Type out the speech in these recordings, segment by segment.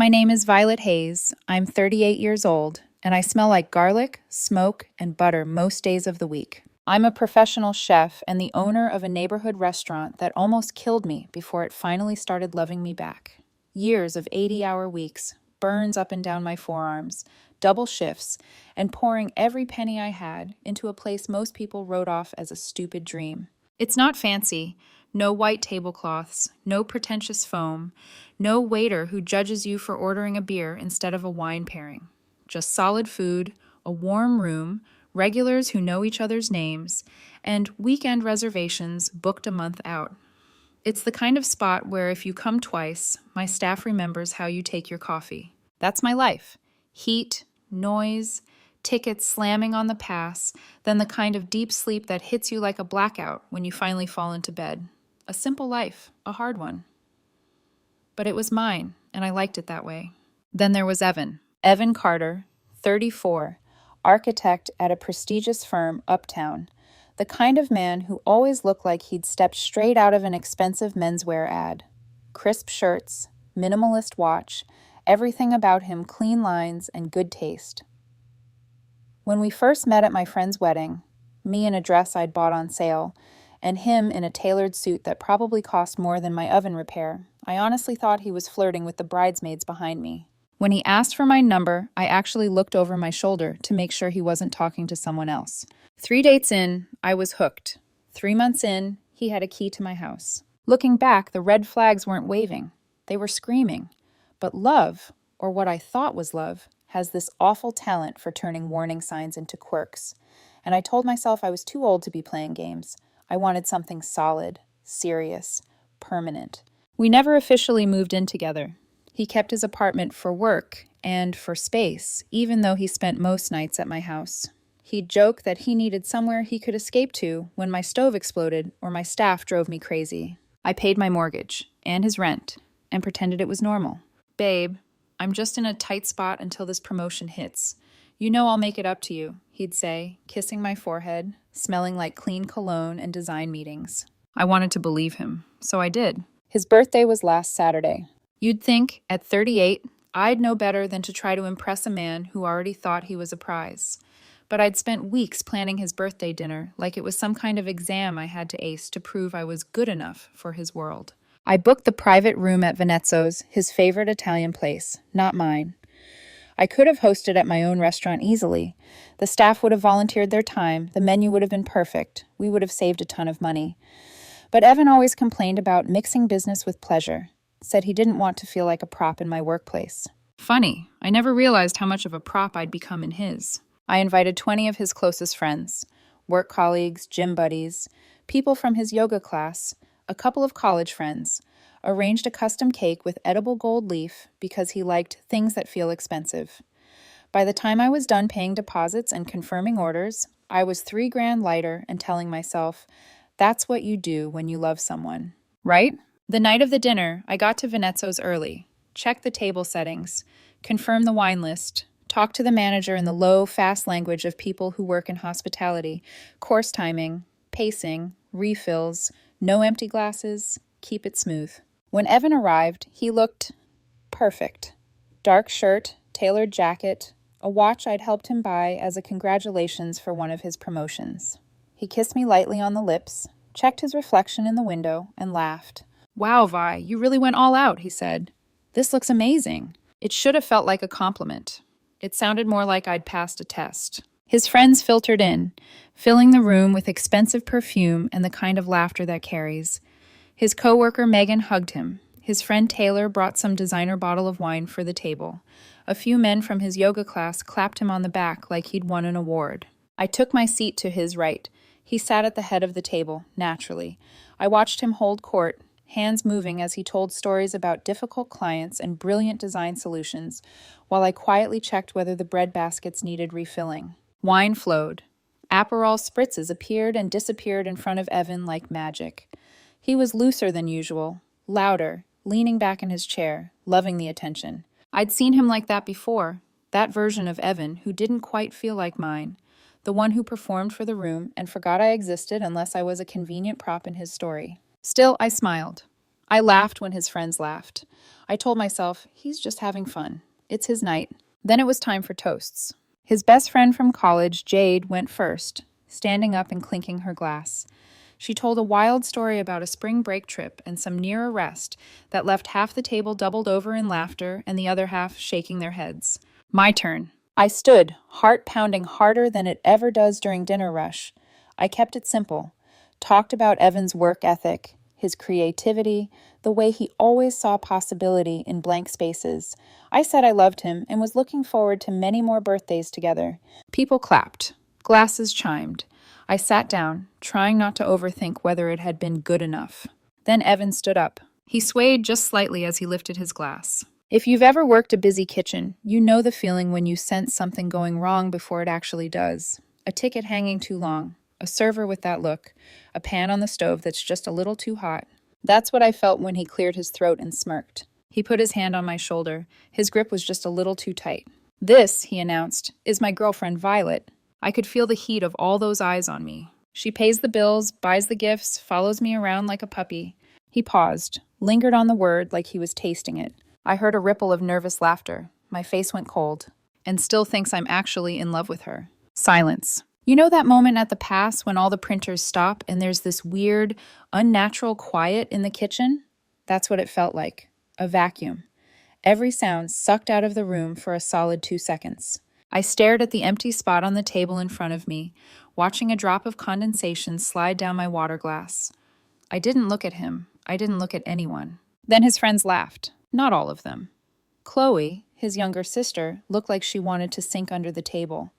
my name is Violet Hayes. I'm 38 years old, and I smell like garlic, smoke, and butter most days of the week. I'm a professional chef and the owner of a neighborhood restaurant that almost killed me before it finally started loving me back. Years of 80-hour weeks, burns up and down my forearms, double shifts, and pouring every penny I had into a place most people wrote off as a stupid dream. It's not fancy. No white tablecloths, no pretentious foam, no waiter who judges you for ordering a beer instead of a wine pairing. Just solid food, a warm room, regulars who know each other's names, and weekend reservations booked a month out. It's the kind of spot where if you come twice, my staff remembers how you take your coffee. That's my life. Heat, noise, tickets slamming on the pass, then the kind of deep sleep that hits you like a blackout when you finally fall into bed. A simple life, a hard one. But it was mine, and I liked it that way. Then there was Evan. Evan Carter, 34, architect at a prestigious firm uptown. The kind of man who always looked like he'd stepped straight out of an expensive menswear ad. Crisp shirts, minimalist watch, everything about him clean lines and good taste. When we first met at my friend's wedding, me in a dress I'd bought on sale, and him in a tailored suit that probably cost more than my oven repair, I honestly thought he was flirting with the bridesmaids behind me. When he asked for my number, I actually looked over my shoulder to make sure he wasn't talking to someone else. 3 dates in, I was hooked. 3 months in, he had a key to my house. Looking back, the red flags weren't waving. They were screaming. But love, or what I thought was love, has this awful talent for turning warning signs into quirks. And I told myself I was too old to be playing games. I wanted something solid, serious, permanent. We never officially moved in together. He kept his apartment for work and for space, even though he spent most nights at my house. He'd joke that he needed somewhere he could escape to when my stove exploded or my staff drove me crazy. I paid my mortgage and his rent and pretended it was normal. Babe, I'm just in a tight spot until this promotion hits. You know I'll make it up to you, he'd say, kissing my forehead, smelling like clean cologne and design meetings. I wanted to believe him, so I did. His birthday was last Saturday. You'd think, at 38, I'd know better than to try to impress a man who already thought he was a prize. But I'd spent weeks planning his birthday dinner like it was some kind of exam I had to ace to prove I was good enough for his world. I booked the private room at Venezzo's, his favorite Italian place, not mine. I could have hosted at my own restaurant easily. The staff would have volunteered their time, the menu would have been perfect, we would have saved a ton of money. But Evan always complained about mixing business with pleasure, said he didn't want to feel like a prop in my workplace. Funny, I never realized how much of a prop I'd become in his. I invited 20 of his closest friends, work colleagues, gym buddies, people from his yoga class, a couple of college friends, arranged a custom cake with edible gold leaf because he liked things that feel expensive. By the time I was done paying deposits and confirming orders, I was $3,000 lighter and telling myself, that's what you do when you love someone, right? The night of the dinner, I got to Venezzo's early, checked the table settings, confirmed the wine list, talked to the manager in the low, fast language of people who work in hospitality, course timing, pacing, refills, no empty glasses, keep it smooth. When Evan arrived, he looked perfect. Dark shirt, tailored jacket, a watch I'd helped him buy as a congratulations for one of his promotions. He kissed me lightly on the lips, checked his reflection in the window, and laughed. Wow, Vi, you really went all out, he said. This looks amazing. It should have felt like a compliment. It sounded more like I'd passed a test. His friends filtered in, filling the room with expensive perfume and the kind of laughter that carries. His coworker Megan hugged him. His friend Taylor brought some designer bottle of wine for the table. A few men from his yoga class clapped him on the back like he'd won an award. I took my seat to his right. He sat at the head of the table, naturally. I watched him hold court, hands moving as he told stories about difficult clients and brilliant design solutions, while I quietly checked whether the bread baskets needed refilling. Wine flowed. Aperol spritzes appeared and disappeared in front of Evan like magic. He was looser than usual, louder, leaning back in his chair, loving the attention. I'd seen him like that before, that version of Evan who didn't quite feel like mine, the one who performed for the room and forgot I existed unless I was a convenient prop in his story. Still, I smiled. I laughed when his friends laughed. I told myself, he's just having fun. It's his night. Then it was time for toasts. His best friend from college, Jade, went first, standing up and clinking her glass. She told a wild story about a spring break trip and some near arrest that left half the table doubled over in laughter and the other half shaking their heads. My turn. I stood, heart pounding harder than it ever does during dinner rush. I kept it simple. Talked about Evan's work ethic, his creativity, the way he always saw possibility in blank spaces. I said I loved him and was looking forward to many more birthdays together. People clapped. Glasses chimed. I sat down, trying not to overthink whether it had been good enough. Then Evan stood up. He swayed just slightly as he lifted his glass. If you've ever worked a busy kitchen, you know the feeling when you sense something going wrong before it actually does. A ticket hanging too long, a server with that look, a pan on the stove that's just a little too hot. That's what I felt when he cleared his throat and smirked. He put his hand on my shoulder. His grip was just a little too tight. "This," he announced, "is my girlfriend Violet." I could feel the heat of all those eyes on me. She pays the bills, buys the gifts, follows me around like a puppy. He paused, lingered on the word like he was tasting it. I heard a ripple of nervous laughter. My face went cold. "And still thinks I'm actually in love with her." Silence. You know that moment at the pass when all the printers stop and there's this weird, unnatural quiet in the kitchen? That's what it felt like. A vacuum. Every sound sucked out of the room for a solid 2 seconds. I stared at the empty spot on the table in front of me, watching a drop of condensation slide down my water glass. I didn't look at him. I didn't look at anyone. Then his friends laughed. Not all of them. Chloe, his younger sister, looked like she wanted to sink under the table.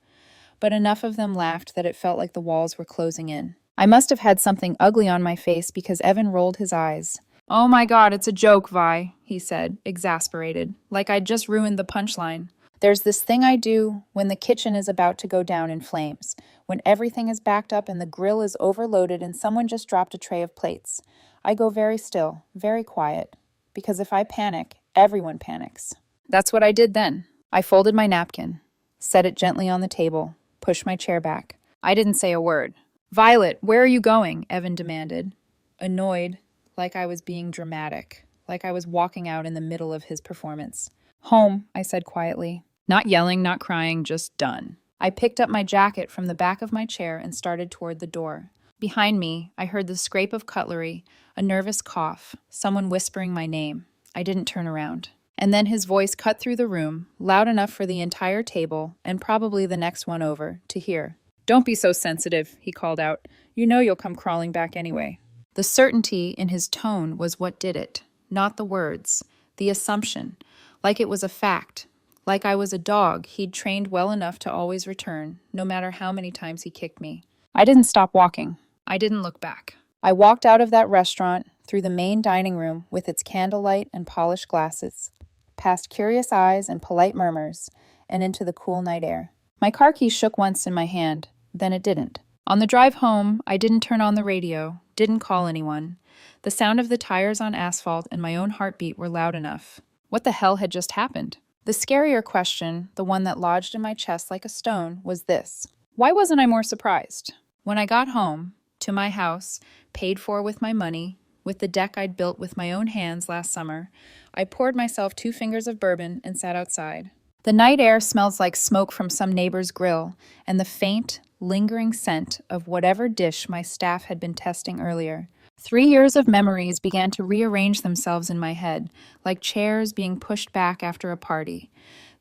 But enough of them laughed that it felt like the walls were closing in. I must have had something ugly on my face because Evan rolled his eyes. "Oh my God, it's a joke, Vi," he said, exasperated, like I'd just ruined the punchline. "There's this thing I do when the kitchen is about to go down in flames, when everything is backed up and the grill is overloaded and someone just dropped a tray of plates. I go very still, very quiet, because if I panic, everyone panics." That's what I did then. I folded my napkin, set it gently on the table, pushed my chair back. I didn't say a word. "Violet, where are you going?" Evan demanded. Annoyed, like I was being dramatic, like I was walking out in the middle of his performance. "Home," I said quietly. Not yelling, not crying, just done. I picked up my jacket from the back of my chair and started toward the door. Behind me, I heard the scrape of cutlery, a nervous cough, someone whispering my name. I didn't turn around. And then his voice cut through the room, loud enough for the entire table, and probably the next one over, to hear. "Don't be so sensitive," he called out. "You know you'll come crawling back anyway." The certainty in his tone was what did it, not the words, the assumption, like it was a fact, like I was a dog he'd trained well enough to always return, no matter how many times he kicked me. I didn't stop walking. I didn't look back. I walked out of that restaurant, through the main dining room with its candlelight and polished glasses, past curious eyes and polite murmurs, and into the cool night air. My car keys shook once in my hand, then it didn't. On the drive home, I didn't turn on the radio, didn't call anyone. The sound of the tires on asphalt and my own heartbeat were loud enough. What the hell had just happened? The scarier question, the one that lodged in my chest like a stone, was this. Why wasn't I more surprised? When I got home, to my house, paid for with my money, with the deck I'd built with my own hands last summer, I poured myself 2 fingers of bourbon and sat outside. The night air smells like smoke from some neighbor's grill, and the faint, lingering scent of whatever dish my staff had been testing earlier. 3 years of memories began to rearrange themselves in my head, like chairs being pushed back after a party.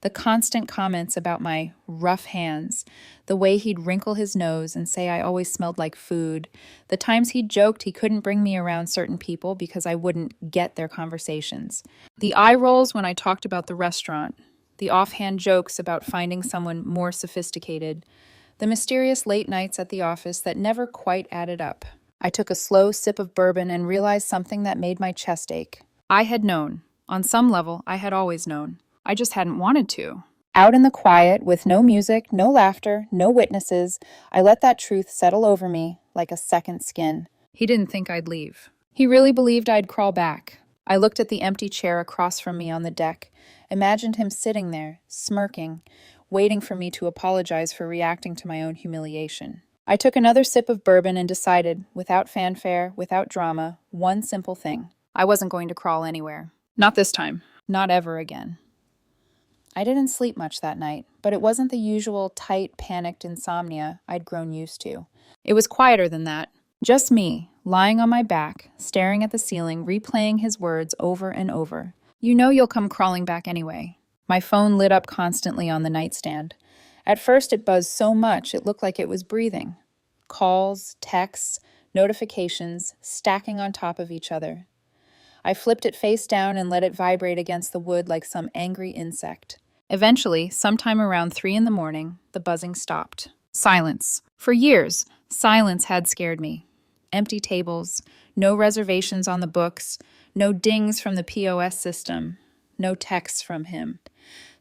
The constant comments about my rough hands, the way he'd wrinkle his nose and say I always smelled like food, the times he joked he couldn't bring me around certain people because I wouldn't get their conversations, the eye rolls when I talked about the restaurant, the offhand jokes about finding someone more sophisticated, the mysterious late nights at the office that never quite added up. I took a slow sip of bourbon and realized something that made my chest ache. I had known. On some level, I had always known. I just hadn't wanted to. Out in the quiet, with no music, no laughter, no witnesses, I let that truth settle over me like a second skin. He didn't think I'd leave. He really believed I'd crawl back. I looked at the empty chair across from me on the deck, imagined him sitting there, smirking, waiting for me to apologize for reacting to my own humiliation. I took another sip of bourbon and decided, without fanfare, without drama, one simple thing. I wasn't going to crawl anywhere. Not this time. Not ever again. I didn't sleep much that night, but it wasn't the usual tight, panicked insomnia I'd grown used to. It was quieter than that. Just me, lying on my back, staring at the ceiling, replaying his words over and over. You know you'll come crawling back anyway. My phone lit up constantly on the nightstand. At first it buzzed so much it looked like it was breathing. Calls, texts, notifications, stacking on top of each other. I flipped it face down and let it vibrate against the wood like some angry insect. Eventually, sometime around 3 in the morning, the buzzing stopped. Silence. For years, silence had scared me. Empty tables, no reservations on the books, no dings from the POS system, no texts from him.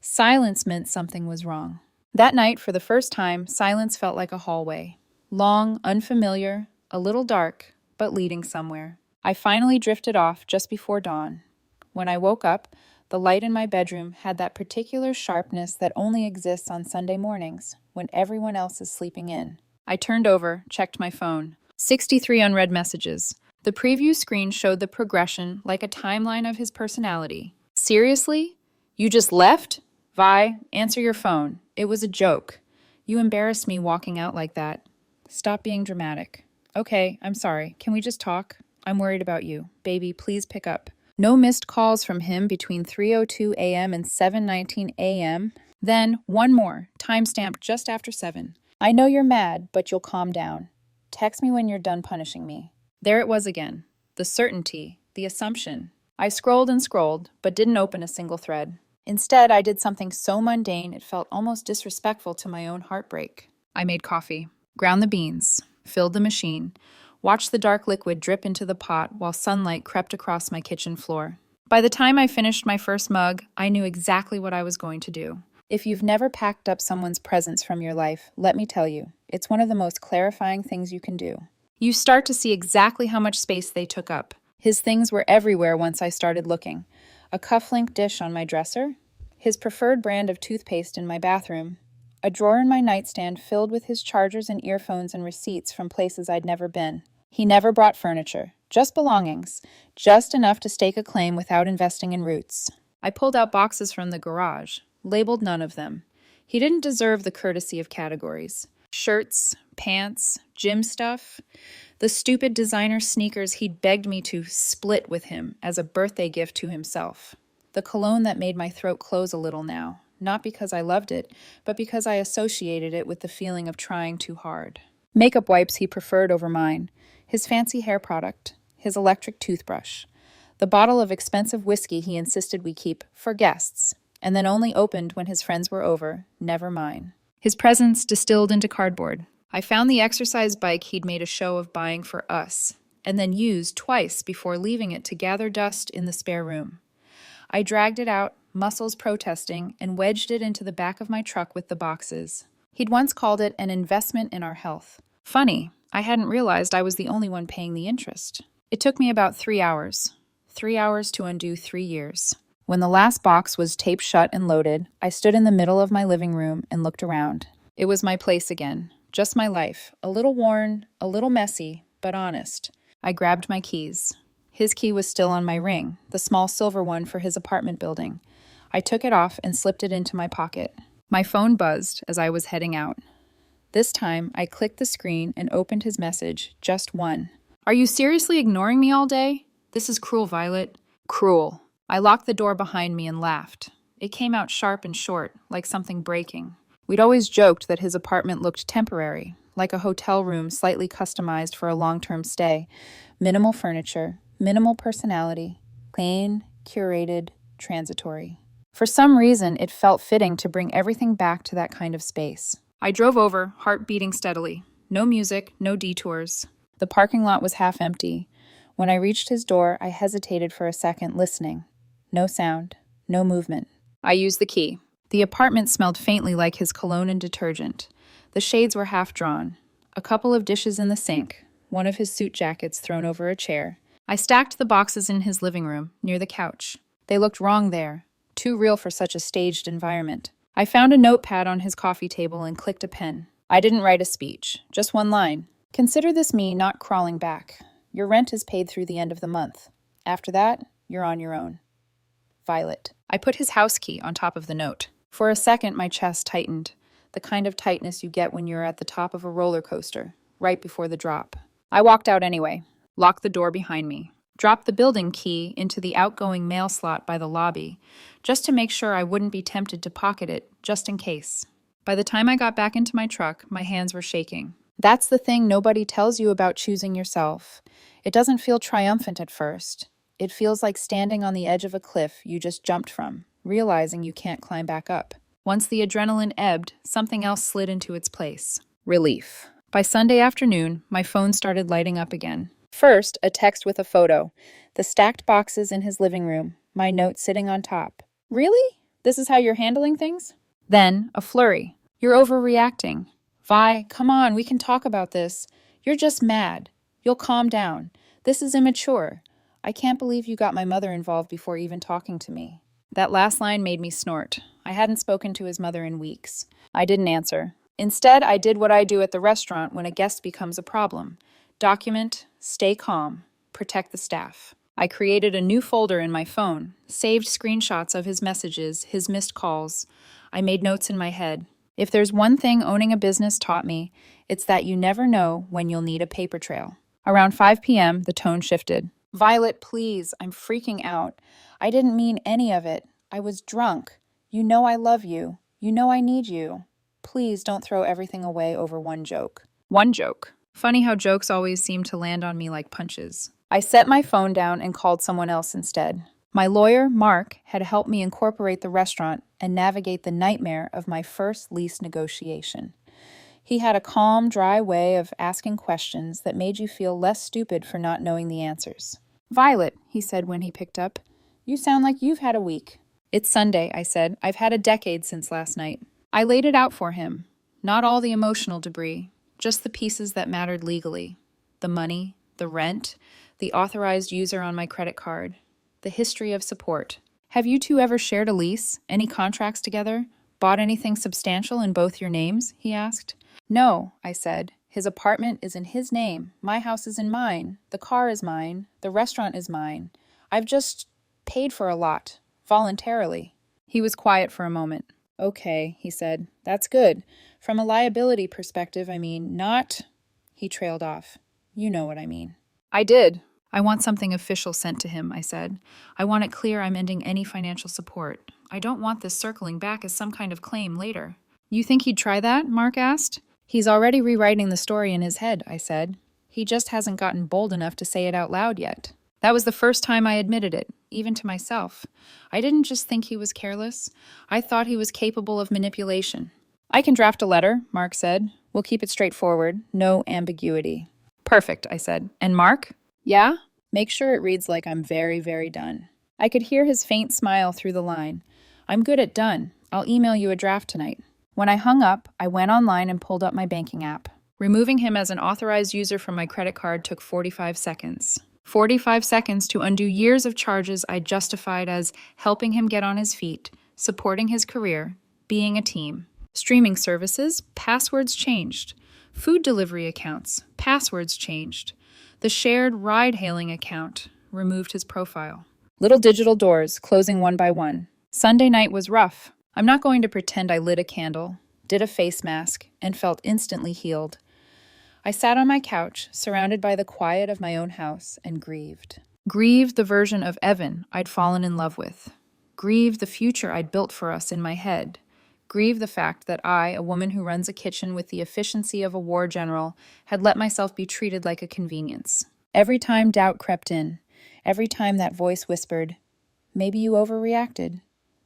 Silence meant something was wrong. That night, for the first time, silence felt like a hallway. Long, unfamiliar, a little dark, but leading somewhere. I finally drifted off just before dawn. When I woke up, the light in my bedroom had that particular sharpness that only exists on Sunday mornings, when everyone else is sleeping in. I turned over, checked my phone. 63 unread messages. The preview screen showed the progression like a timeline of his personality. Seriously? You just left? Vi, answer your phone. It was a joke. You embarrassed me walking out like that. Stop being dramatic. Okay, I'm sorry. Can we just talk? I'm worried about you. Baby, please pick up. No missed calls from him between 3:02 a.m. and 7:19 a.m. Then one more, timestamped just after 7. I know you're mad, but you'll calm down. Text me when you're done punishing me. There it was again. The certainty, the assumption. I scrolled and scrolled, but didn't open a single thread. Instead, I did something so mundane it felt almost disrespectful to my own heartbreak. I made coffee, ground the beans, filled the machine, watched the dark liquid drip into the pot while sunlight crept across my kitchen floor. By the time I finished my first mug, I knew exactly what I was going to do. If you've never packed up someone's presence from your life, let me tell you, it's one of the most clarifying things you can do. You start to see exactly how much space they took up. His things were everywhere once I started looking. A cufflink dish on my dresser, his preferred brand of toothpaste in my bathroom, a drawer in my nightstand filled with his chargers and earphones and receipts from places I'd never been. He never brought furniture, just belongings, just enough to stake a claim without investing in roots. I pulled out boxes from the garage, labeled none of them. He didn't deserve the courtesy of categories. Shirts, pants, gym stuff. The stupid designer sneakers he'd begged me to split with him as a birthday gift to himself. The cologne that made my throat close a little now, not because I loved it, but because I associated it with the feeling of trying too hard. Makeup wipes he preferred over mine. His fancy hair product. His electric toothbrush. The bottle of expensive whiskey he insisted we keep for guests, and then only opened when his friends were over, never mine. His presence distilled into cardboard. I found the exercise bike he'd made a show of buying for us, and then used twice before leaving it to gather dust in the spare room. I dragged it out, muscles protesting, and wedged it into the back of my truck with the boxes. He'd once called it an investment in our health. Funny, I hadn't realized I was the only one paying the interest. It took me about 3 hours. 3 hours to undo 3 years. When the last box was taped shut and loaded, I stood in the middle of my living room and looked around. It was my place again. Just my life. A little worn, a little messy, but honest. I grabbed my keys. His key was still on my ring, the small silver one for his apartment building. I took it off and slipped it into my pocket. My phone buzzed as I was heading out. This time, I clicked the screen and opened his message, just one. Are you seriously ignoring me all day? This is cruel, Violet. Cruel. I locked the door behind me and laughed. It came out sharp and short, like something breaking. We'd always joked that his apartment looked temporary, like a hotel room slightly customized for a long-term stay. Minimal furniture, minimal personality, clean, curated, transitory. For some reason, it felt fitting to bring everything back to that kind of space. I drove over, heart beating steadily. No music, no detours. The parking lot was half empty. When I reached his door, I hesitated for a second, listening. No sound, no movement. I used the key. The apartment smelled faintly like his cologne and detergent. The shades were half drawn. A couple of dishes in the sink, one of his suit jackets thrown over a chair. I stacked the boxes in his living room, near the couch. They looked wrong there, too real for such a staged environment. I found a notepad on his coffee table and clicked a pen. I didn't write a speech, just one line. Consider this me not crawling back. Your rent is paid through the end of the month. After that, you're on your own. Violet. I put his house key on top of the note. For a second, my chest tightened, the kind of tightness you get when you're at the top of a roller coaster, right before the drop. I walked out anyway, locked the door behind me, dropped the building key into the outgoing mail slot by the lobby, just to make sure I wouldn't be tempted to pocket it, just in case. By the time I got back into my truck, my hands were shaking. That's the thing nobody tells you about choosing yourself. It doesn't feel triumphant at first. It feels like standing on the edge of a cliff you just jumped from, realizing you can't climb back up. Once the adrenaline ebbed, something else slid into its place. Relief. By Sunday afternoon, my phone started lighting up again. First, a text with a photo. The stacked boxes in his living room, my note sitting on top. Really? This is how you're handling things? Then, a flurry. You're overreacting. Vi, come on, we can talk about this. You're just mad. You'll calm down. This is immature. I can't believe you got my mother involved before even talking to me. That last line made me snort. I hadn't spoken to his mother in weeks. I didn't answer. Instead, I did what I do at the restaurant when a guest becomes a problem. Document, stay calm, protect the staff. I created a new folder in my phone, saved screenshots of his messages, his missed calls. I made notes in my head. If there's one thing owning a business taught me, it's that you never know when you'll need a paper trail. Around 5 p.m., the tone shifted. Violet, please, I'm freaking out. I didn't mean any of it. I was drunk. You know I love you. You know I need you. Please don't throw everything away over one joke. One joke. Funny how jokes always seem to land on me like punches. I set my phone down and called someone else instead. My lawyer, Mark, had helped me incorporate the restaurant and navigate the nightmare of my first lease negotiation. He had a calm, dry way of asking questions that made you feel less stupid for not knowing the answers. Violet, he said when he picked up, you sound like you've had a week. It's Sunday, I said. I've had a decade since last night. I laid it out for him. Not all the emotional debris, just the pieces that mattered legally. The money, the rent, the authorized user on my credit card, the history of support. Have you two ever shared a lease? Any contracts together? Bought anything substantial in both your names? He asked. No, I said. His apartment is in his name. My house is in mine. The car is mine. The restaurant is mine. I've just paid for a lot, voluntarily. He was quiet for a moment. Okay, he said. That's good. From a liability perspective, I mean, not... He trailed off. You know what I mean. I did. I want something official sent to him, I said. I want it clear I'm ending any financial support. I don't want this circling back as some kind of claim later. You think he'd try that? Mark asked. He's already rewriting the story in his head, I said. He just hasn't gotten bold enough to say it out loud yet. That was the first time I admitted it, even to myself. I didn't just think he was careless. I thought he was capable of manipulation. I can draft a letter, Mark said. We'll keep it straightforward, no ambiguity. Perfect, I said. And Mark? Yeah? Make sure it reads like I'm very, very done. I could hear his faint smile through the line. I'm good at done. I'll email you a draft tonight. When I hung up, I went online and pulled up my banking app. Removing him as an authorized user from my credit card took 45 seconds. 45 seconds to undo years of charges I justified as helping him get on his feet, supporting his career, being a team. Streaming services, passwords changed. Food delivery accounts, passwords changed. The shared ride-hailing account removed his profile. Little digital doors closing one by one. Sunday night was rough. I'm not going to pretend I lit a candle, did a face mask, and felt instantly healed. I sat on my couch, surrounded by the quiet of my own house, and grieved. Grieved the version of Evan I'd fallen in love with. Grieved the future I'd built for us in my head. Grieved the fact that I, a woman who runs a kitchen with the efficiency of a war general, had let myself be treated like a convenience. Every time doubt crept in, every time that voice whispered, maybe you overreacted.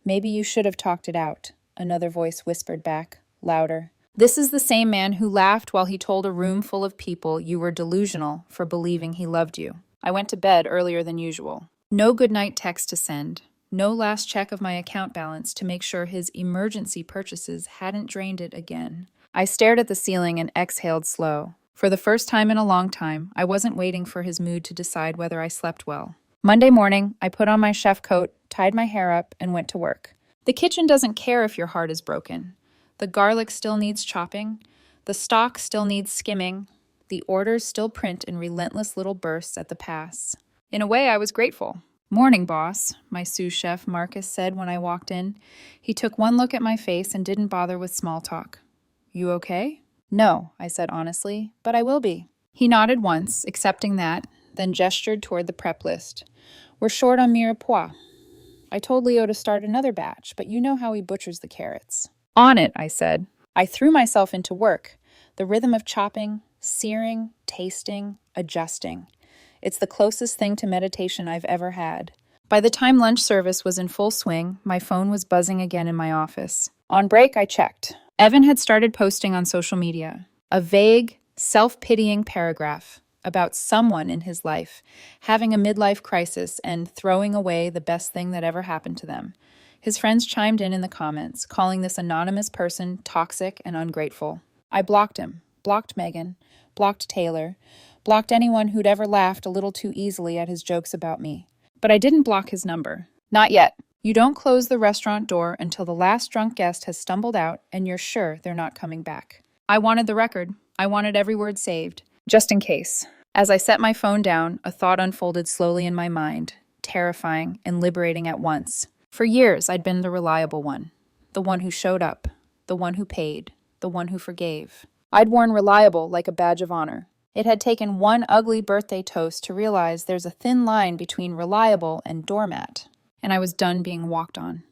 Maybe you should have talked it out, another voice whispered back, louder. This is the same man who laughed while he told a room full of people you were delusional for believing he loved you. I went to bed earlier than usual. No goodnight text to send. No last check of my account balance to make sure his emergency purchases hadn't drained it again. I stared at the ceiling and exhaled slow. For the first time in a long time, I wasn't waiting for his mood to decide whether I slept well. Monday morning, I put on my chef coat, tied my hair up, and went to work. The kitchen doesn't care if your heart is broken. The garlic still needs chopping. The stock still needs skimming. The orders still print in relentless little bursts at the pass. In a way, I was grateful. Morning, boss, my sous chef Marcus said when I walked in. He took one look at my face and didn't bother with small talk. You okay? No, I said honestly, but I will be. He nodded once, accepting that, then gestured toward the prep list. We're short on mirepoix. I told Leo to start another batch, but you know how he butchers the carrots. On it, I said. I threw myself into work, the rhythm of chopping, searing, tasting, adjusting. It's the closest thing to meditation I've ever had. By the time lunch service was in full swing, my phone was buzzing again in my office. On break, I checked. Evan had started posting on social media. A vague, self-pitying paragraph about someone in his life having a midlife crisis and throwing away the best thing that ever happened to them. His friends chimed in the comments, calling this anonymous person toxic and ungrateful. I blocked him, blocked Megan, blocked Taylor, blocked anyone who'd ever laughed a little too easily at his jokes about me. But I didn't block his number. Not yet. You don't close the restaurant door until the last drunk guest has stumbled out and you're sure they're not coming back. I wanted the record. I wanted every word saved, just in case. As I set my phone down, a thought unfolded slowly in my mind, terrifying and liberating at once. For years, I'd been the reliable one, the one who showed up, the one who paid, the one who forgave. I'd worn reliable like a badge of honor. It had taken one ugly birthday toast to realize there's a thin line between reliable and doormat, and I was done being walked on.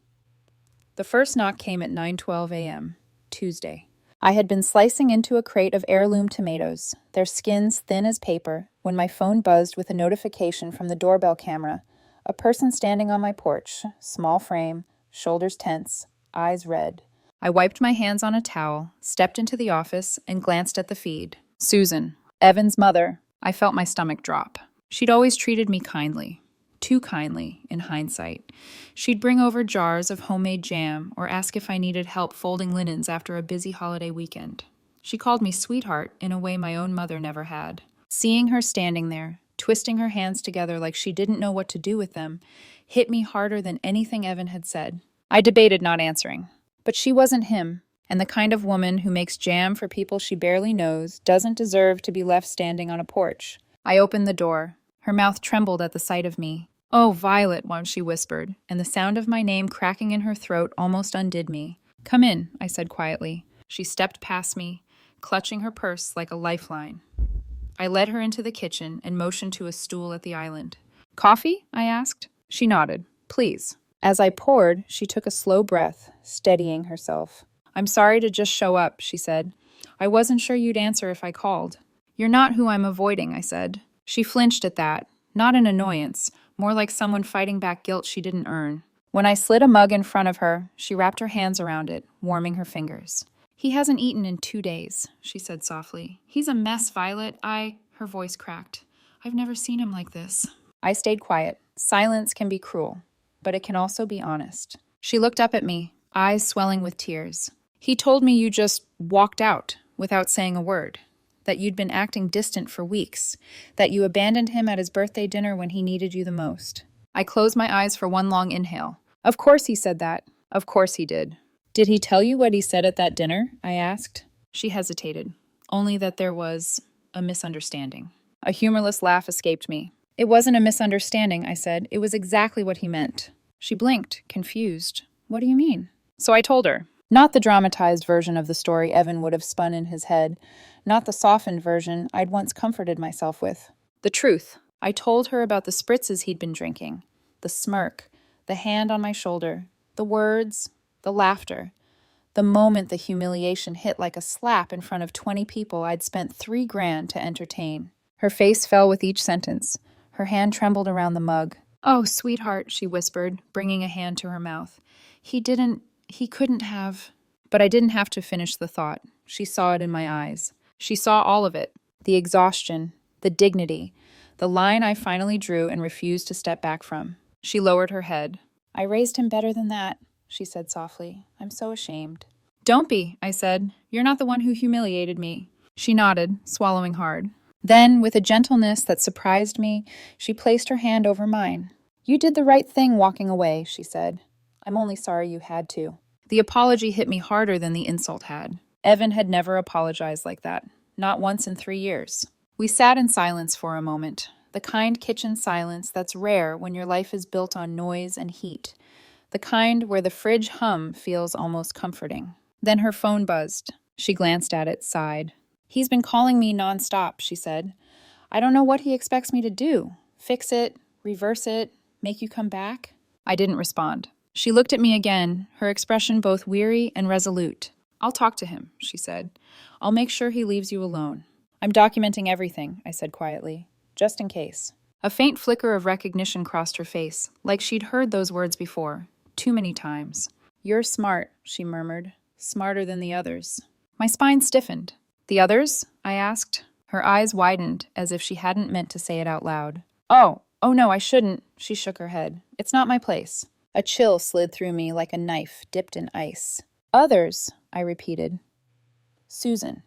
The first knock came at 9:12 a.m., Tuesday. I had been slicing into a crate of heirloom tomatoes, their skins thin as paper, when my phone buzzed with a notification from the doorbell camera. A person standing on my porch, small frame, shoulders tense, eyes red. I wiped my hands on a towel, stepped into the office, and glanced at the feed. Susan, Evan's mother. I felt my stomach drop. She'd always treated me kindly. Too kindly, in hindsight. She'd bring over jars of homemade jam or ask if I needed help folding linens after a busy holiday weekend. She called me sweetheart in a way my own mother never had. Seeing her standing there, twisting her hands together like she didn't know what to do with them, hit me harder than anything Evan had said. I debated not answering. But she wasn't him, and the kind of woman who makes jam for people she barely knows doesn't deserve to be left standing on a porch. I opened the door. Her mouth trembled at the sight of me. "Oh, Violet," she whispered, and the sound of my name cracking in her throat almost undid me. "Come in," I said quietly. She stepped past me, clutching her purse like a lifeline. I led her into the kitchen and motioned to a stool at the island. "Coffee?" I asked. She nodded. "Please." As I poured, she took a slow breath, steadying herself. "I'm sorry to just show up," she said. "I wasn't sure you'd answer if I called." "You're not who I'm avoiding," I said. She flinched at that, not in annoyance, more like someone fighting back guilt she didn't earn. When I slid a mug in front of her, she wrapped her hands around it, warming her fingers. "He hasn't eaten in 2 days," she said softly. "He's a mess, Violet. Her voice cracked. "I've never seen him like this." I stayed quiet. Silence can be cruel, but it can also be honest. She looked up at me, eyes swelling with tears. "He told me you just walked out without saying a word, that you'd been acting distant for weeks, that you abandoned him at his birthday dinner when he needed you the most." I closed my eyes for one long inhale. "Of course he said that. Of course he did." "Did he tell you what he said at that dinner?" I asked. She hesitated. "Only that there was a misunderstanding." A humorless laugh escaped me. "It wasn't a misunderstanding," I said. "It was exactly what he meant." She blinked, confused. "What do you mean?" So I told her. Not the dramatized version of the story Evan would have spun in his head, not the softened version I'd once comforted myself with. The truth. I told her about the spritzes he'd been drinking, the smirk, the hand on my shoulder, the words, the laughter, the moment the humiliation hit like a slap in front of 20 people I'd spent $3,000 to entertain. Her face fell with each sentence. Her hand trembled around the mug. "Oh, sweetheart," she whispered, bringing a hand to her mouth. He couldn't have." But I didn't have to finish the thought. She saw it in my eyes. She saw all of it. The exhaustion, the dignity, the line I finally drew and refused to step back from. She lowered her head. "I raised him better than that," she said softly. "I'm so ashamed." "Don't be," I said. "You're not the one who humiliated me." She nodded, swallowing hard. Then, with a gentleness that surprised me, she placed her hand over mine. "You did the right thing walking away," she said. "I'm only sorry you had to." The apology hit me harder than the insult had. Evan had never apologized like that. Not once in 3 years. We sat in silence for a moment. The kind kitchen silence that's rare when your life is built on noise and heat. The kind where the fridge hum feels almost comforting. Then her phone buzzed. She glanced at it, sighed. "He's been calling me nonstop," she said. "I don't know what he expects me to do. Fix it, reverse it, make you come back?" I didn't respond. She looked at me again, her expression both weary and resolute. "I'll talk to him," she said. "I'll make sure he leaves you alone." "I'm documenting everything," I said quietly, "just in case." A faint flicker of recognition crossed her face, like she'd heard those words before, too many times. "You're smart," she murmured. "Smarter than the others." My spine stiffened. "The others?" I asked. Her eyes widened, as if she hadn't meant to say it out loud. Oh no, I shouldn't." She shook her head. "It's not my place." A chill slid through me like a knife dipped in ice. "Others," I repeated. "Susan.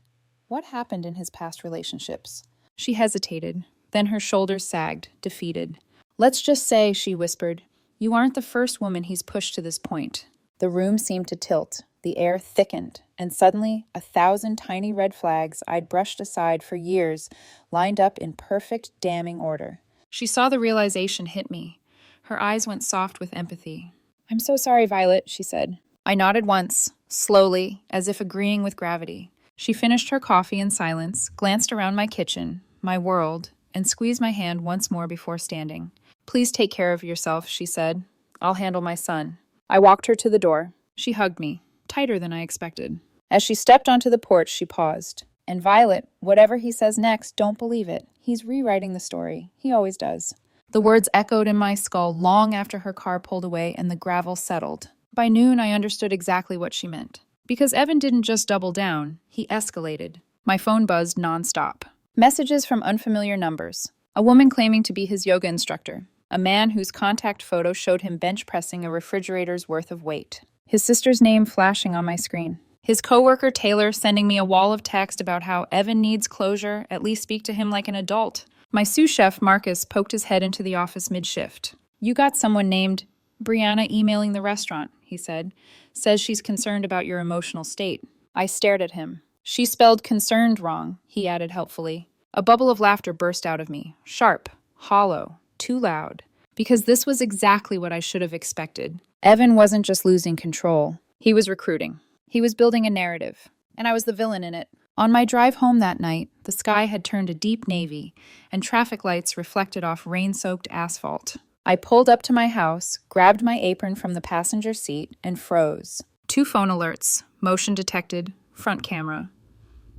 What happened in his past relationships?" She hesitated. Then her shoulders sagged, defeated. "Let's just say," she whispered, "you aren't the first woman he's pushed to this point." The room seemed to tilt. The air thickened, and suddenly 1,000 tiny red flags I'd brushed aside for years lined up in perfect, damning order. She saw the realization hit me. Her eyes went soft with empathy. "I'm so sorry, Violet," she said. I nodded once, slowly, as if agreeing with gravity. She finished her coffee in silence, glanced around my kitchen, my world, and squeezed my hand once more before standing. "Please take care of yourself," she said. "I'll handle my son." I walked her to the door. She hugged me, tighter than I expected. As she stepped onto the porch, she paused. "And Violet, whatever he says next, don't believe it. He's rewriting the story. He always does." The words echoed in my skull long after her car pulled away and the gravel settled. By noon, I understood exactly what she meant. Because Evan didn't just double down, he escalated. My phone buzzed nonstop. Messages from unfamiliar numbers. A woman claiming to be his yoga instructor. A man whose contact photo showed him bench pressing a refrigerator's worth of weight. His sister's name flashing on my screen. His coworker Taylor sending me a wall of text about how Evan needs closure, at least speak to him like an adult. My sous chef, Marcus, poked his head into the office mid-shift. "You got someone named Brianna emailing the restaurant," he said. "Says she's concerned about your emotional state." I stared at him. "She spelled concerned wrong," he added helpfully. A bubble of laughter burst out of me. Sharp, hollow, too loud. Because this was exactly what I should have expected. Evan wasn't just losing control. He was recruiting. He was building a narrative. And I was the villain in it. On my drive home that night, the sky had turned a deep navy, and traffic lights reflected off rain-soaked asphalt. I pulled up to my house, grabbed my apron from the passenger seat, and froze. 2 phone alerts. Motion detected. Front camera.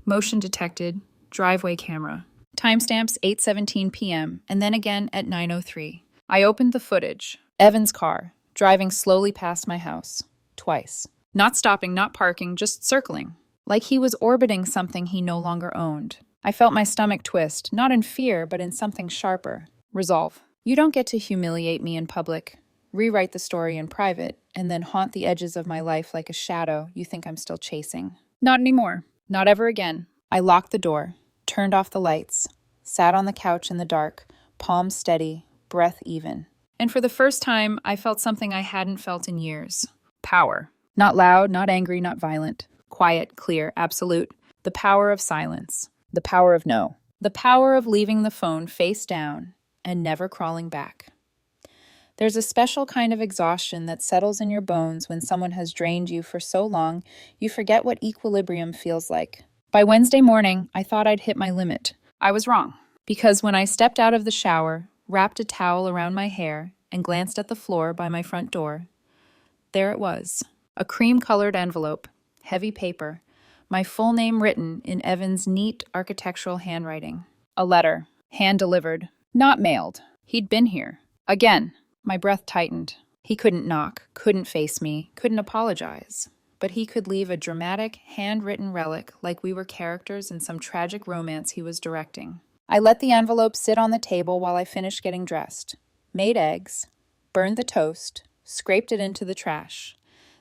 Motion detected. Driveway camera. Timestamps 8:17 p.m., and then again at 9:03. I opened the footage. Evan's car, driving slowly past my house. Twice. Not stopping, not parking, just circling. Like he was orbiting something he no longer owned. I felt my stomach twist, not in fear, but in something sharper. Resolve. You don't get to humiliate me in public, rewrite the story in private, and then haunt the edges of my life like a shadow you think I'm still chasing. Not anymore. Not ever again. I locked the door, turned off the lights, sat on the couch in the dark, palms steady, breath even. And for the first time, I felt something I hadn't felt in years. Power. Not loud, not angry, not violent. Quiet, clear, absolute. The power of silence. The power of no. The power of leaving the phone face down and never crawling back. There's a special kind of exhaustion that settles in your bones when someone has drained you for so long you forget what equilibrium feels like. By Wednesday morning, I thought I'd hit my limit. I was wrong. Because when I stepped out of the shower, wrapped a towel around my hair, and glanced at the floor by my front door, there it was. A cream-colored envelope, heavy paper, my full name written in Evan's neat architectural handwriting. A letter, hand-delivered, not mailed. He'd been here. Again. My breath tightened. He couldn't knock, couldn't face me, couldn't apologize. But he could leave a dramatic, handwritten relic like we were characters in some tragic romance he was directing. I let the envelope sit on the table while I finished getting dressed. Made eggs, burned the toast, scraped it into the trash.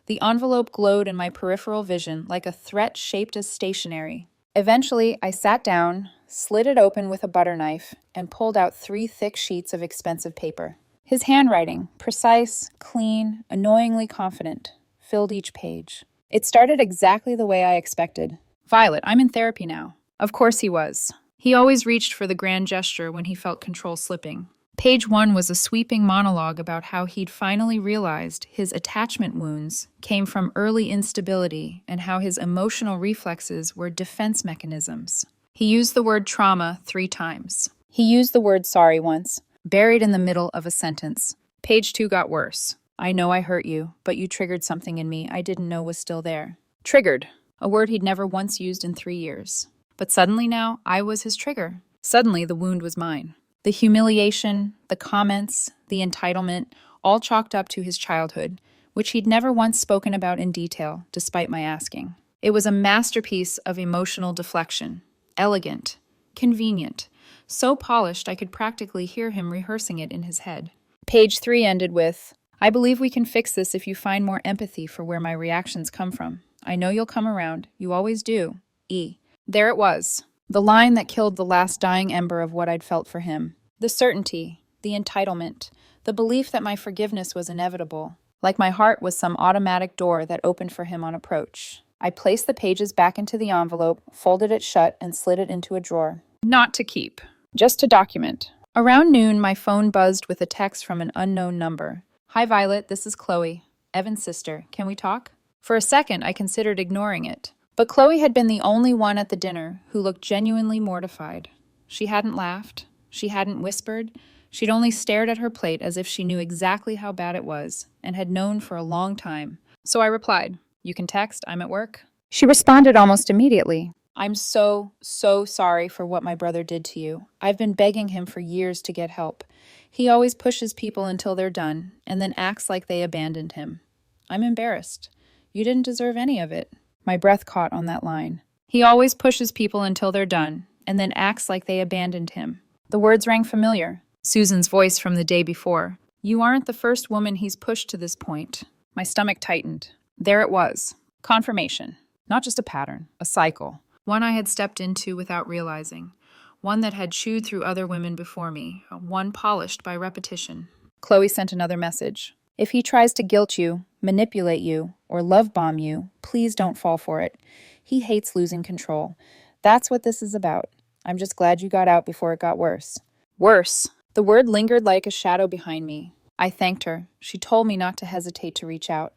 The envelope glowed in my peripheral vision like a threat shaped as stationery. Eventually, I sat down, slid it open with a butter knife, and pulled out 3 thick sheets of expensive paper. His handwriting, precise, clean, annoyingly confident, filled each page. It started exactly the way I expected. "Violet, I'm in therapy now." Of course he was. He always reached for the grand gesture when he felt control slipping. Page 1 was a sweeping monologue about how he'd finally realized his attachment wounds came from early instability and how his emotional reflexes were defense mechanisms. He used the word trauma 3 times. He used the word sorry once, buried in the middle of a sentence. Page 2 got worse. I know I hurt you, but you triggered something in me I didn't know was still there. Triggered, a word he'd never once used in 3 years. But suddenly now, I was his trigger. Suddenly, the wound was mine. The humiliation, the comments, the entitlement, all chalked up to his childhood, which he'd never once spoken about in detail, despite my asking. It was a masterpiece of emotional deflection. Elegant, convenient, so polished I could practically hear him rehearsing it in his head. Page 3 ended with, I believe we can fix this if you find more empathy for where my reactions come from. I know you'll come around. You always do. E. There it was. The line that killed the last dying ember of what I'd felt for him. The certainty, the entitlement, the belief that my forgiveness was inevitable, like my heart was some automatic door that opened for him on approach. I placed the pages back into the envelope, folded it shut, and slid it into a drawer. Not to keep, just to document. Around noon, my phone buzzed with a text from an unknown number. Hi, Violet, this is Chloe, Evan's sister. Can we talk? For a second, I considered ignoring it. But Chloe had been the only one at the dinner who looked genuinely mortified. She hadn't laughed. She hadn't whispered. She'd only stared at her plate as if she knew exactly how bad it was and had known for a long time. So I replied, You can text, I'm at work. She responded almost immediately. I'm so sorry for what my brother did to you. I've been begging him for years to get help. He always pushes people until they're done and then acts like they abandoned him. I'm embarrassed. You didn't deserve any of it. My breath caught on that line. He always pushes people until they're done, and then acts like they abandoned him. The words rang familiar. Susan's voice from the day before. You aren't the first woman he's pushed to this point. My stomach tightened. There it was. Confirmation. Not just a pattern, a cycle. One I had stepped into without realizing. One that had chewed through other women before me. One polished by repetition. Chloe sent another message. If he tries to guilt you, manipulate you, or love bomb you, please don't fall for it. He hates losing control. That's what this is about. I'm just glad you got out before it got worse. Worse. The word lingered like a shadow behind me. I thanked her. She told me not to hesitate to reach out.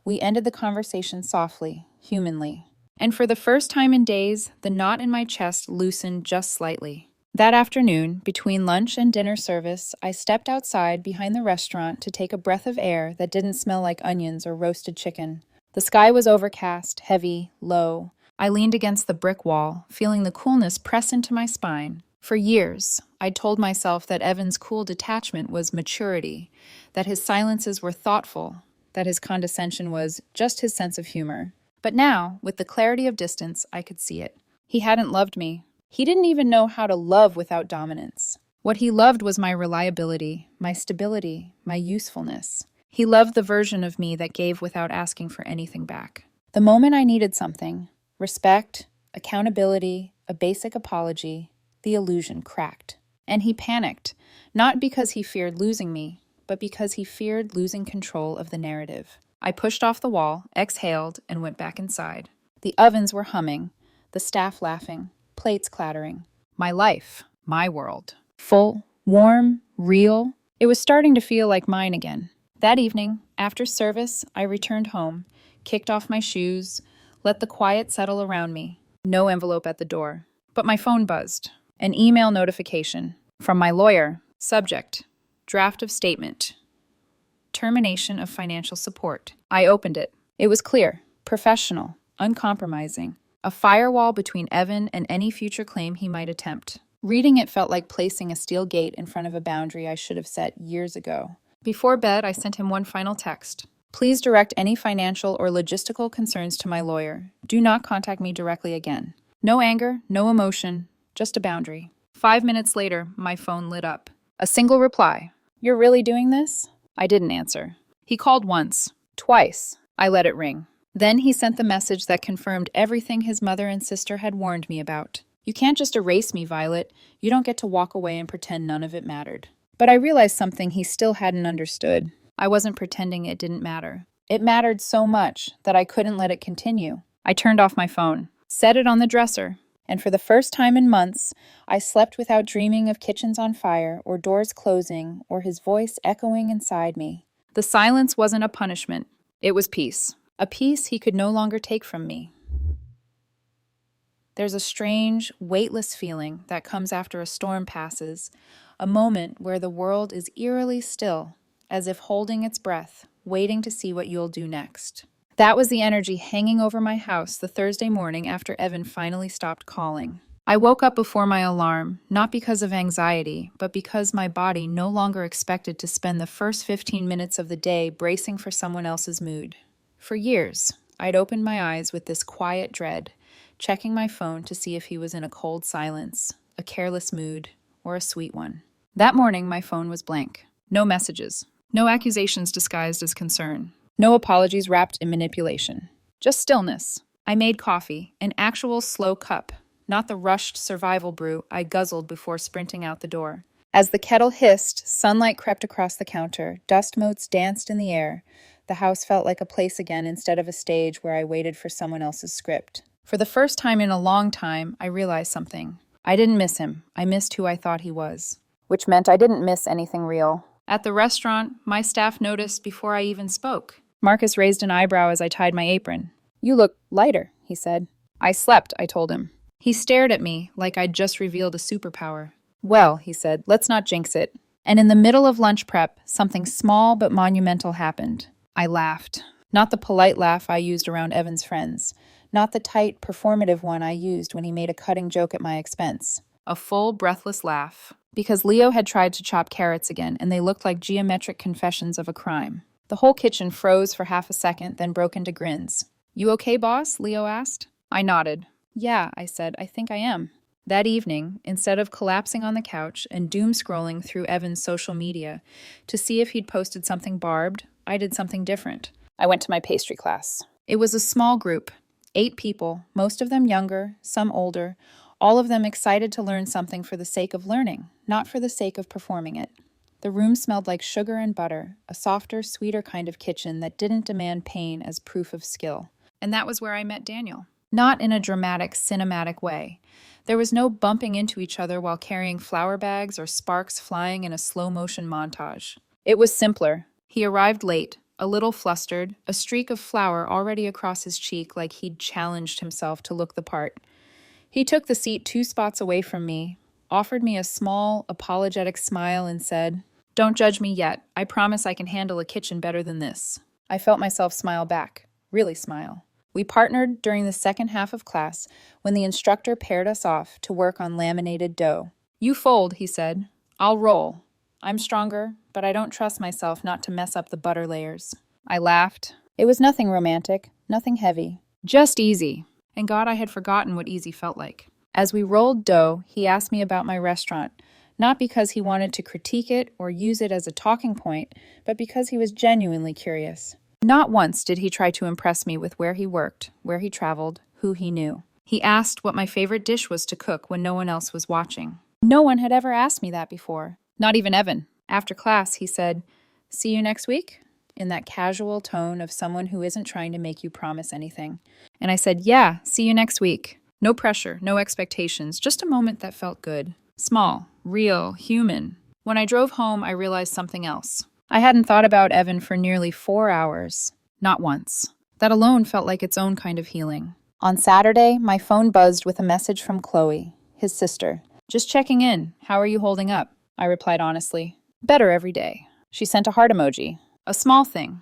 We ended the conversation softly, humanly. And for the first time in days, the knot in my chest loosened just slightly. That afternoon, between lunch and dinner service, I stepped outside behind the restaurant to take a breath of air that didn't smell like onions or roasted chicken. The sky was overcast, heavy, low. I leaned against the brick wall, feeling the coolness press into my spine. For years, I'd told myself that Evan's cool detachment was maturity, that his silences were thoughtful, that his condescension was just his sense of humor. But now, with the clarity of distance, I could see it. He hadn't loved me. He didn't even know how to love without dominance. What he loved was my reliability, my stability, my usefulness. He loved the version of me that gave without asking for anything back. The moment I needed something, respect, accountability, a basic apology, the illusion cracked. And he panicked, not because he feared losing me, but because he feared losing control of the narrative. I pushed off the wall, exhaled, and went back inside. The ovens were humming, the staff laughing, plates clattering. My life, my world. Full, warm, real. It was starting to feel like mine again. That evening, after service, I returned home, kicked off my shoes, let the quiet settle around me. No envelope at the door. But my phone buzzed. An email notification. From my lawyer. Subject. Draft of statement. Termination of financial support. I opened it. It was clear, professional, uncompromising. A firewall between Evan and any future claim he might attempt. Reading it felt like placing a steel gate in front of a boundary I should have set years ago. Before bed, I sent him one final text. Please direct any financial or logistical concerns to my lawyer. Do not contact me directly again. No anger, no emotion, just a boundary. 5 minutes later, my phone lit up. A single reply. You're really doing this? I didn't answer. He called once, twice. I let it ring. Then he sent the message that confirmed everything his mother and sister had warned me about. You can't just erase me, Violet. You don't get to walk away and pretend none of it mattered. But I realized something he still hadn't understood. I wasn't pretending it didn't matter. It mattered so much that I couldn't let it continue. I turned off my phone, set it on the dresser, And for the first time in months, I slept without dreaming of kitchens on fire or doors closing or his voice echoing inside me. The silence wasn't a punishment. It was peace. A peace he could no longer take from me. There's a strange, weightless feeling that comes after a storm passes, a moment where the world is eerily still, as if holding its breath, waiting to see what you'll do next. That was the energy hanging over my house the Thursday morning after Evan finally stopped calling. I woke up before my alarm, not because of anxiety, but because my body no longer expected to spend the first 15 minutes of the day bracing for someone else's mood. For years, I'd opened my eyes with this quiet dread, checking my phone to see if he was in a cold silence, a careless mood, or a sweet one. That morning, my phone was blank. No messages. No accusations disguised as concern. No apologies wrapped in manipulation. Just stillness. I made coffee, an actual slow cup, not the rushed survival brew I guzzled before sprinting out the door. As the kettle hissed, sunlight crept across the counter, dust motes danced in the air. The house felt like a place again instead of a stage where I waited for someone else's script. For the first time in a long time, I realized something. I didn't miss him. I missed who I thought he was. Which meant I didn't miss anything real. At the restaurant, my staff noticed before I even spoke. Marcus raised an eyebrow as I tied my apron. "You look lighter," he said. "I slept," I told him. He stared at me like I'd just revealed a superpower. "Well," he said, "let's not jinx it." And in the middle of lunch prep, something small but monumental happened. I laughed. Not the polite laugh I used around Evan's friends. Not the tight, performative one I used when he made a cutting joke at my expense. A full, breathless laugh. Because Leo had tried to chop carrots again, and they looked like geometric confessions of a crime. The whole kitchen froze for half a second, then broke into grins. "You okay, boss?" Leo asked. I nodded. "Yeah," I said, "I think I am." That evening, instead of collapsing on the couch and doom-scrolling through Evan's social media to see if he'd posted something barbed, I did something different. I went to my pastry class. It was a small group, 8 people, most of them younger, some older, all of them excited to learn something for the sake of learning, not for the sake of performing it. The room smelled like sugar and butter, a softer, sweeter kind of kitchen that didn't demand pain as proof of skill. And that was where I met Daniel. Not in a dramatic, cinematic way. There was no bumping into each other while carrying flour bags or sparks flying in a slow-motion montage. It was simpler. He arrived late, a little flustered, a streak of flour already across his cheek like he'd challenged himself to look the part. He took the seat 2 spots away from me, offered me a small, apologetic smile, and said, "Don't judge me yet. I promise I can handle a kitchen better than this." I felt myself smile back. Really smile. We partnered during the second half of class when the instructor paired us off to work on laminated dough. "You fold," he said. "I'll roll. I'm stronger, but I don't trust myself not to mess up the butter layers." I laughed. It was nothing romantic, nothing heavy. Just easy. And God, I had forgotten what easy felt like. As we rolled dough, he asked me about my restaurant, not because he wanted to critique it or use it as a talking point, but because he was genuinely curious. Not once did he try to impress me with where he worked, where he traveled, who he knew. He asked what my favorite dish was to cook when no one else was watching. No one had ever asked me that before. Not even Evan. After class, he said, "See you next week?" in that casual tone of someone who isn't trying to make you promise anything. And I said, "Yeah, see you next week." No pressure, no expectations, just a moment that felt good. Small, real, human. When I drove home, I realized something else. I hadn't thought about Evan for nearly 4 hours. Not once. That alone felt like its own kind of healing. On Saturday, my phone buzzed with a message from Chloe, his sister. "Just checking in. How are you holding up?" I replied honestly. "Better every day." She sent a heart emoji. A small thing.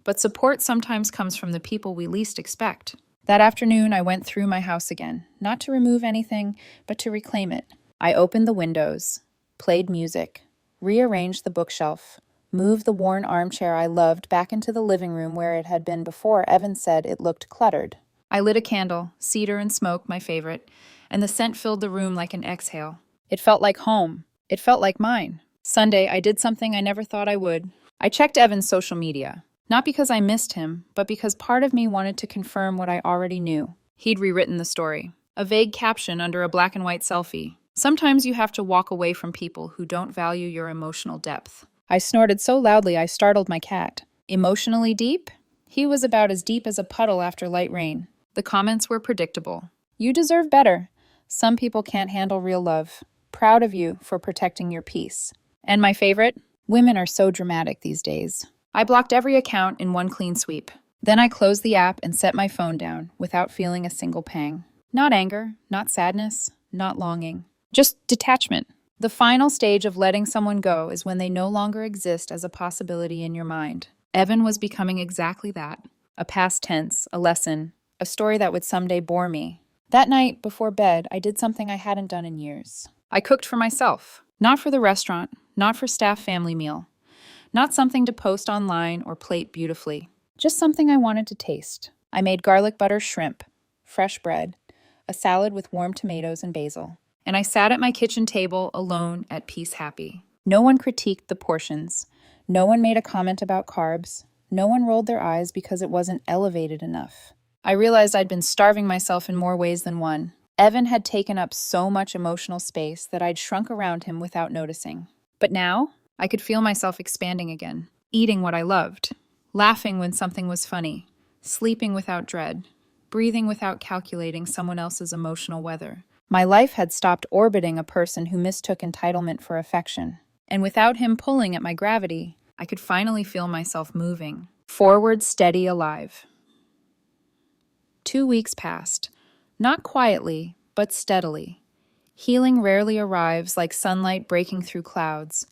But support sometimes comes from the people we least expect. That afternoon, I went through my house again, not to remove anything, but to reclaim it. I opened the windows, played music, rearranged the bookshelf, moved the worn armchair I loved back into the living room where it had been before Evan said it looked cluttered. I lit a candle, cedar and smoke, my favorite, and the scent filled the room like an exhale. It felt like home. It felt like mine. Sunday, I did something I never thought I would. I checked Evan's social media. Not because I missed him, but because part of me wanted to confirm what I already knew. He'd rewritten the story. A vague caption under a black and white selfie. Sometimes you have to walk away from people who don't value your emotional depth. I snorted so loudly I startled my cat. Emotionally deep? He was about as deep as a puddle after light rain. The comments were predictable. "You deserve better. Some people can't handle real love. Proud of you for protecting your peace. And my favorite? Women are so dramatic these days. I blocked every account in one clean sweep. Then I closed the app and set my phone down without feeling a single pang. Not anger, not sadness, not longing. Just detachment. The final stage of letting someone go is when they no longer exist as a possibility in your mind. Evan was becoming exactly that. A past tense, a lesson, a story that would someday bore me. That night, before bed, I did something I hadn't done in years. I cooked for myself. Not for the restaurant, not for staff family meal. Not something to post online or plate beautifully. Just something I wanted to taste. I made garlic butter shrimp, fresh bread, a salad with warm tomatoes and basil. And I sat at my kitchen table alone at peace happy. No one critiqued the portions. No one made a comment about carbs. No one rolled their eyes because it wasn't elevated enough. I realized I'd been starving myself in more ways than one. Evan had taken up so much emotional space that I'd shrunk around him without noticing. But now, I could feel myself expanding again, eating what I loved, laughing when something was funny, sleeping without dread, breathing without calculating someone else's emotional weather. My life had stopped orbiting a person who mistook entitlement for affection. And without him pulling at my gravity, I could finally feel myself moving, forward, steady, alive. 2 weeks passed, not quietly, but steadily. Healing rarely arrives like sunlight breaking through clouds.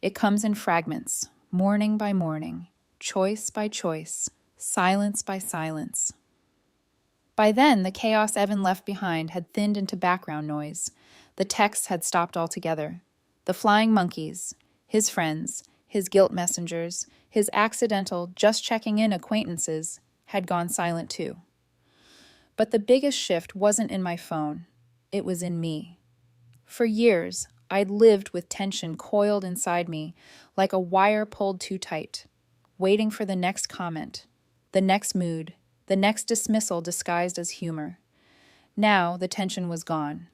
It comes in fragments, morning by morning, choice by choice, silence by silence. By then, the chaos Evan left behind had thinned into background noise. The texts had stopped altogether. The flying monkeys, his friends, his guilt messengers, his accidental, just checking in acquaintances had gone silent too. But the biggest shift wasn't in my phone. It was in me. For years, I'd lived with tension coiled inside me, like a wire pulled too tight, waiting for the next comment, the next mood, the next dismissal disguised as humor. Now, the tension was gone.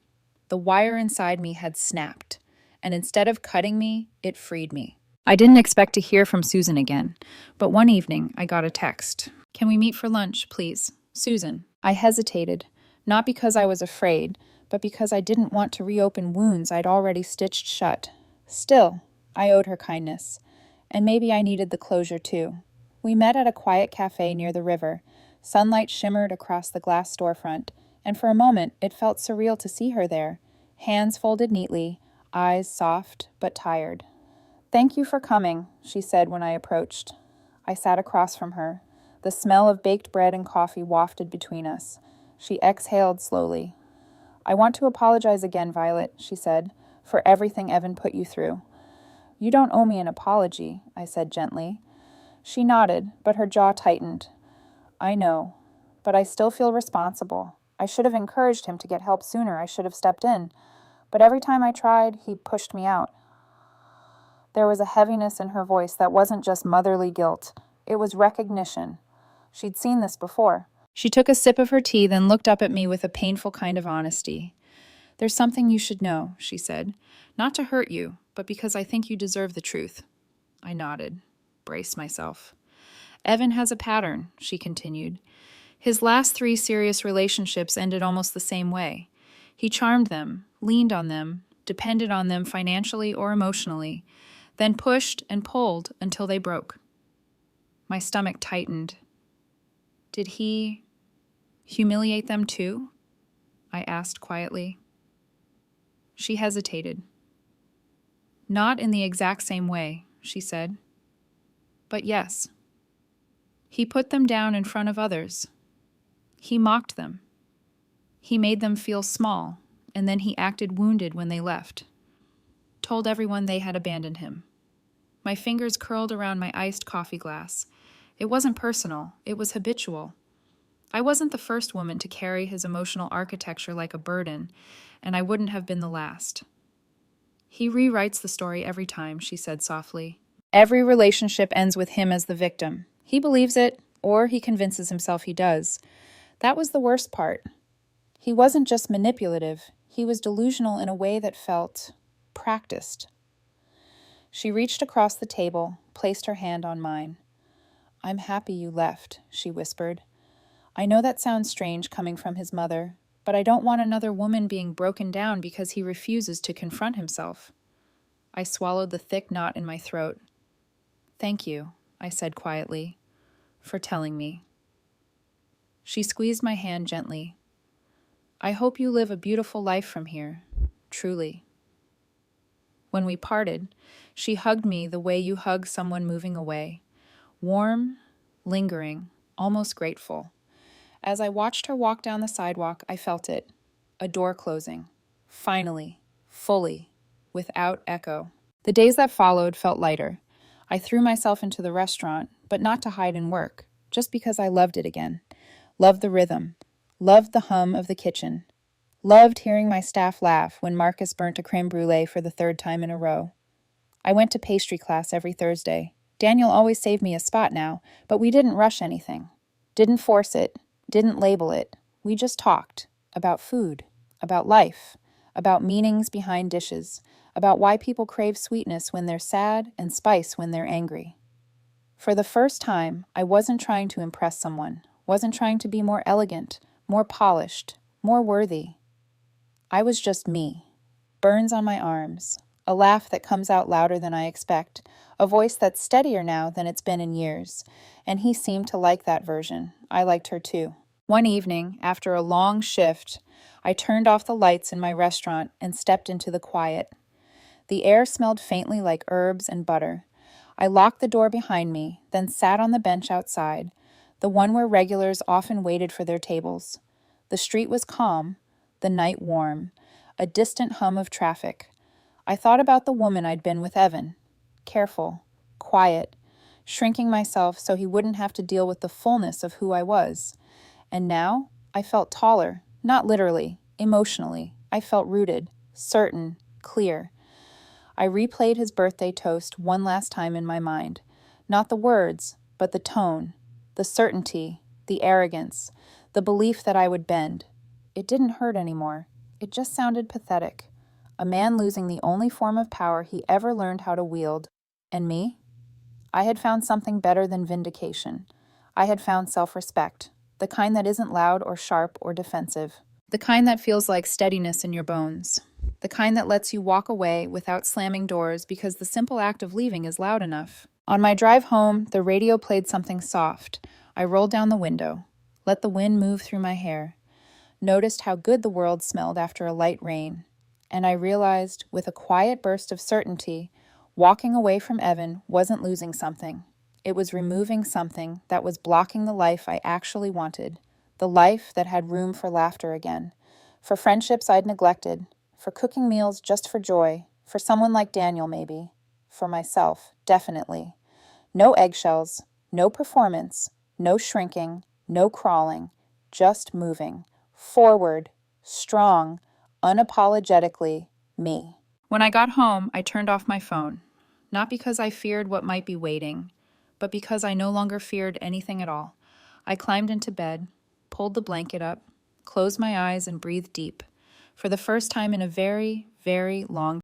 The wire inside me had snapped, and instead of cutting me, it freed me. I didn't expect to hear from Susan again, but one evening I got a text. "Can we meet for lunch, please? Susan." I hesitated, not because I was afraid, but because I didn't want to reopen wounds I'd already stitched shut. Still, I owed her kindness, and maybe I needed the closure too. We met at a quiet cafe near the river. Sunlight shimmered across the glass storefront, and for a moment it felt surreal to see her there, hands folded neatly, eyes soft but tired. "Thank you for coming," she said when I approached. I sat across from her. The smell of baked bread and coffee wafted between us. She exhaled slowly. "I want to apologize again, Violet," she said, "for everything Evan put you through." "You don't owe me an apology," I said gently. She nodded, but her jaw tightened. "I know, but I still feel responsible. I should have encouraged him to get help sooner. I should have stepped in. But every time I tried, he pushed me out." There was a heaviness in her voice that wasn't just motherly guilt. It was recognition. She'd seen this before. She took a sip of her tea, then looked up at me with a painful kind of honesty. "There's something you should know," she said. "Not to hurt you, but because I think you deserve the truth." I nodded, braced myself. "Evan has a pattern," she continued. "His last 3 serious relationships ended almost the same way. He charmed them, leaned on them, depended on them financially or emotionally, then pushed and pulled until they broke." My stomach tightened. "Did he humiliate them too?" I asked quietly. She hesitated. "Not in the exact same way," she said. "But yes. He put them down in front of others. He mocked them. He made them feel small, and then he acted wounded when they left. Told everyone they had abandoned him." My fingers curled around my iced coffee glass. It wasn't personal, it was habitual. I wasn't the first woman to carry his emotional architecture like a burden, and I wouldn't have been the last. "He rewrites the story every time," she said softly. "Every relationship ends with him as the victim. He believes it, or he convinces himself he does. That was the worst part. He wasn't just manipulative, he was delusional in a way that felt practiced." She reached across the table, placed her hand on mine. "I'm happy you left," she whispered. "I know that sounds strange coming from his mother, but I don't want another woman being broken down because he refuses to confront himself. I swallowed the thick knot in my throat. Thank you, I said quietly, for telling me. She squeezed my hand gently. I hope you live a beautiful life from here, truly. When we parted, she hugged me the way you hug someone moving away, warm, lingering, almost grateful. As I watched her walk down the sidewalk, I felt it. A door closing. Finally. Fully. Without echo. The days that followed felt lighter. I threw myself into the restaurant, but not to hide and work, just because I loved it again. Loved the rhythm. Loved the hum of the kitchen. Loved hearing my staff laugh when Marcus burnt a creme brulee for the third time in a row. I went to pastry class every Thursday. Daniel always saved me a spot now, but we didn't rush anything. Didn't force it. Didn't label it. We just talked. About food. About life. About meanings behind dishes. About why people crave sweetness when they're sad and spice when they're angry. For the first time, I wasn't trying to impress someone. Wasn't trying to be more elegant, more polished, more worthy. I was just me. Burns on my arms. A laugh that comes out louder than I expect. A voice that's steadier now than it's been in years. And he seemed to like that version. I liked her too. One evening, after a long shift, I turned off the lights in my restaurant and stepped into the quiet. The air smelled faintly like herbs and butter. I locked the door behind me, then sat on the bench outside, the one where regulars often waited for their tables. The street was calm, the night warm, a distant hum of traffic. I thought about the woman I'd been with Evan. Careful, quiet, shrinking myself so he wouldn't have to deal with the fullness of who I was. And now I felt taller, not literally, emotionally. I felt rooted, certain, clear. I replayed his birthday toast one last time in my mind. Not the words, but the tone, the certainty, the arrogance, the belief that I would bend. It didn't hurt anymore. It just sounded pathetic. A man losing the only form of power he ever learned how to wield. And me? I had found something better than vindication. I had found self-respect, the kind that isn't loud or sharp or defensive. The kind that feels like steadiness in your bones. The kind that lets you walk away without slamming doors because the simple act of leaving is loud enough. On my drive home, the radio played something soft. I rolled down the window, let the wind move through my hair, noticed how good the world smelled after a light rain. And I realized, with a quiet burst of certainty, walking away from Evan wasn't losing something. It was removing something that was blocking the life I actually wanted, the life that had room for laughter again, for friendships I'd neglected, for cooking meals just for joy, for someone like Daniel maybe, for myself, definitely. No eggshells, no performance, no shrinking, no crawling, just moving, forward, strong, unapologetically me. When I got home, I turned off my phone, not because I feared what might be waiting, but because I no longer feared anything at all. I climbed into bed, pulled the blanket up, closed my eyes and breathed deep. For the first time in a very, very long